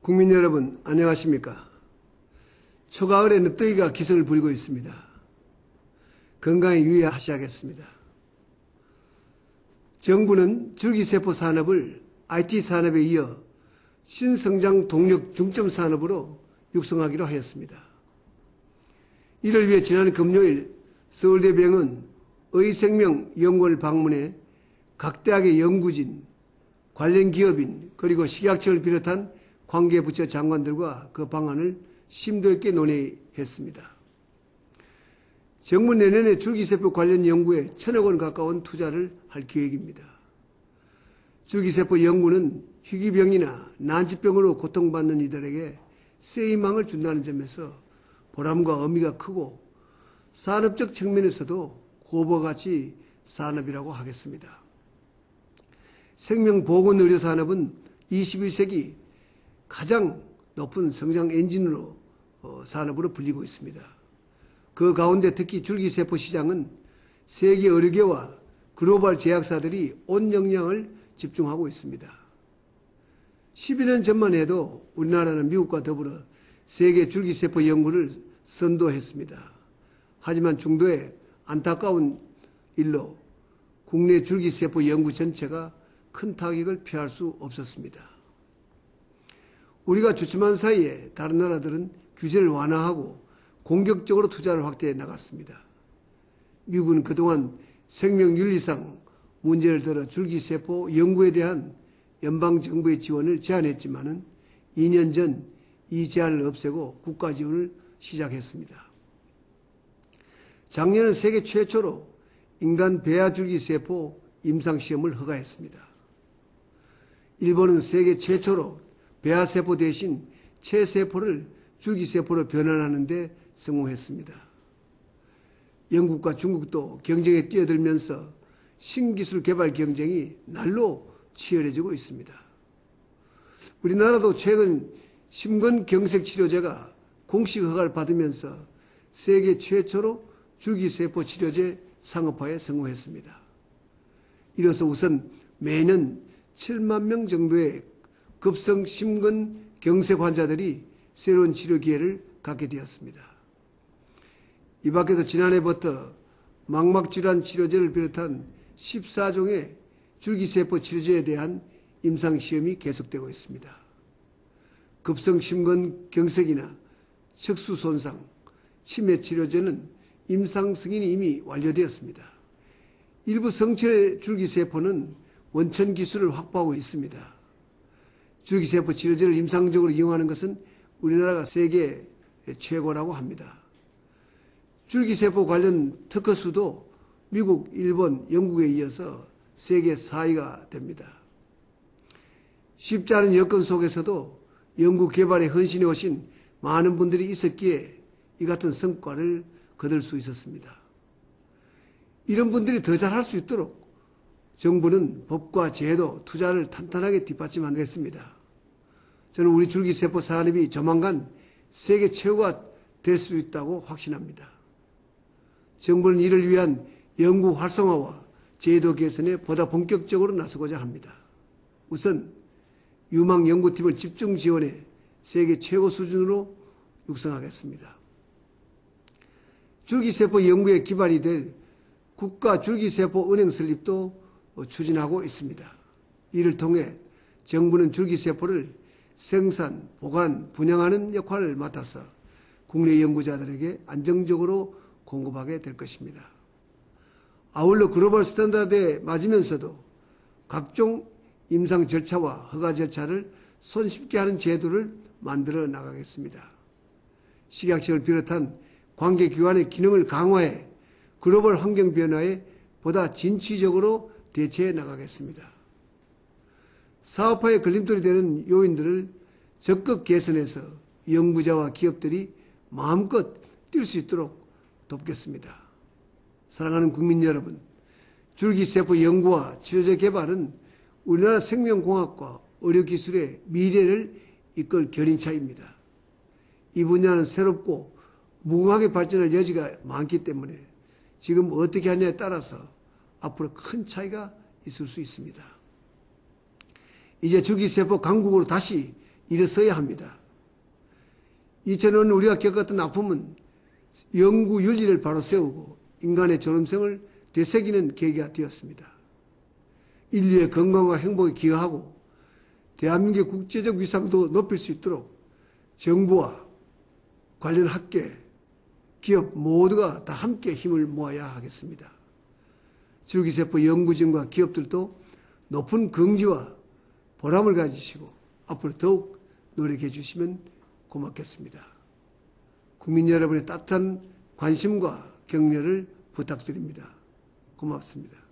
국민 여러분, 안녕하십니까? 초가을에 늦더위가 기승을 부리고 있습니다. 건강에 유의하셔야겠습니다. 정부는 줄기세포 산업을 IT 산업에 이어 신성장 동력 중점 산업으로 육성하기로 하였습니다. 이를 위해 지난 금요일 서울대병원 의생명연구원을 방문해 각 대학의 연구진, 관련 기업인 그리고 식약처를 비롯한 관계부처 장관들과 그 방안을 심도 있게 논의했습니다. 정부 내년에 줄기세포 관련 연구에 1,000억 원 가까운 투자를 할 계획입니다. 줄기세포 연구는 희귀병이나 난치병으로 고통받는 이들에게 새 희망을 준다는 점에서 보람과 의미가 크고 산업적 측면에서도 고부가치 산업이라고 하겠습니다. 생명보건의료산업은 21세기 가장 높은 성장 엔진으로 산업으로 불리고 있습니다. 그 가운데 특히 줄기세포 시장은 세계 의료계와 글로벌 제약사들이 온 역량을 집중하고 있습니다. 12년 전만 해도 우리나라는 미국과 더불어 세계 줄기세포 연구를 선도했습니다. 하지만 중도에 안타까운 일로 국내 줄기세포 연구 전체가 큰 타격을 피할 수 없었습니다. 우리가 주춤한 사이에 다른 나라들은 규제를 완화하고 공격적으로 투자를 확대해 나갔습니다. 미국은 그동안 생명윤리상 문제를 들어 줄기세포 연구에 대한 연방정부의 지원을 제한했지만 2년 전 이 제한을 없애고 국가 지원을 시작했습니다. 작년은 세계 최초로 인간 배아 줄기세포 임상시험을 허가했습니다. 일본은 세계 최초로 배아세포 대신 체세포를 줄기세포로 변환하는 데 성공했습니다. 영국과 중국도 경쟁에 뛰어들면서 신기술 개발 경쟁이 날로 치열해지고 있습니다. 우리나라도 최근 심근경색 치료제가 공식 허가를 받으면서 세계 최초로 줄기세포 치료제 상업화에 성공했습니다. 이로써 우선 매년 7만 명 정도의 급성 심근경색 환자들이 새로운 치료 기회를 갖게 되었습니다. 이 밖에도 지난해부터 망막질환 치료제를 비롯한 14종의 줄기세포 치료제에 대한 임상시험이 계속되고 있습니다. 급성 심근경색이나 척수손상, 치매 치료제는 임상 승인이 이미 완료되었습니다. 일부 성체 줄기세포는 원천 기술을 확보하고 있습니다. 줄기세포 치료제를 임상적으로 이용하는 것은 우리나라가 세계 최고라고 합니다. 줄기세포 관련 특허 수도 미국, 일본, 영국에 이어서 세계 4위가 됩니다. 쉽지 않은 여건 속에서도 연구 개발에 헌신해 오신 많은 분들이 있었기에 이 같은 성과를 거둘 수 있었습니다. 이런 분들이 더 잘할 수 있도록 정부는 법과 제도, 투자를 탄탄하게 뒷받침하겠습니다. 저는 우리 줄기세포 산업이 조만간 세계 최고가 될 수 있다고 확신합니다. 정부는 이를 위한 연구 활성화와 제도 개선에 보다 본격적으로 나서고자 합니다. 우선 유망 연구팀을 집중 지원해 세계 최고 수준으로 육성하겠습니다. 줄기세포 연구에 기반이 될 국가 줄기세포 은행 설립도 추진하고 있습니다. 이를 통해 정부는 줄기세포를 생산, 보관, 분양하는 역할을 맡아서 국내 연구자들에게 안정적으로 공급하게 될 것입니다. 아울러 글로벌 스탠다드에 맞으면서도 각종 임상 절차와 허가 절차를 손쉽게 하는 제도를 만들어 나가겠습니다. 식약처를 비롯한 관계기관의 기능을 강화해 글로벌 환경 변화에 보다 진취적으로 대처해 나가겠습니다. 사업화에 걸림돌이 되는 요인들을 적극 개선해서 연구자와 기업들이 마음껏 뛸 수 있도록 돕겠습니다. 사랑하는 국민 여러분, 줄기세포 연구와 치료제 개발은 우리나라 생명공학과 의료기술의 미래를 이끌 견인차입니다. 이 분야는 새롭고 무궁하게 발전할 여지가 많기 때문에 지금 어떻게 하냐에 따라서 앞으로 큰 차이가 있을 수 있습니다. 이제 줄기세포 강국으로 다시 일어서야 합니다. 2000년 우리가 겪었던 아픔은 영구 윤리를 바로 세우고 인간의 존엄성을 되새기는 계기가 되었습니다. 인류의 건강과 행복에 기여하고 대한민국의 국제적 위상도 높일 수 있도록 정부와 관련 학계, 기업 모두가 다 함께 힘을 모아야 하겠습니다. 줄기세포 연구진과 기업들도 높은 긍지와 보람을 가지시고 앞으로 더욱 노력해 주시면 고맙겠습니다. 국민 여러분의 따뜻한 관심과 격려를 부탁드립니다. 고맙습니다.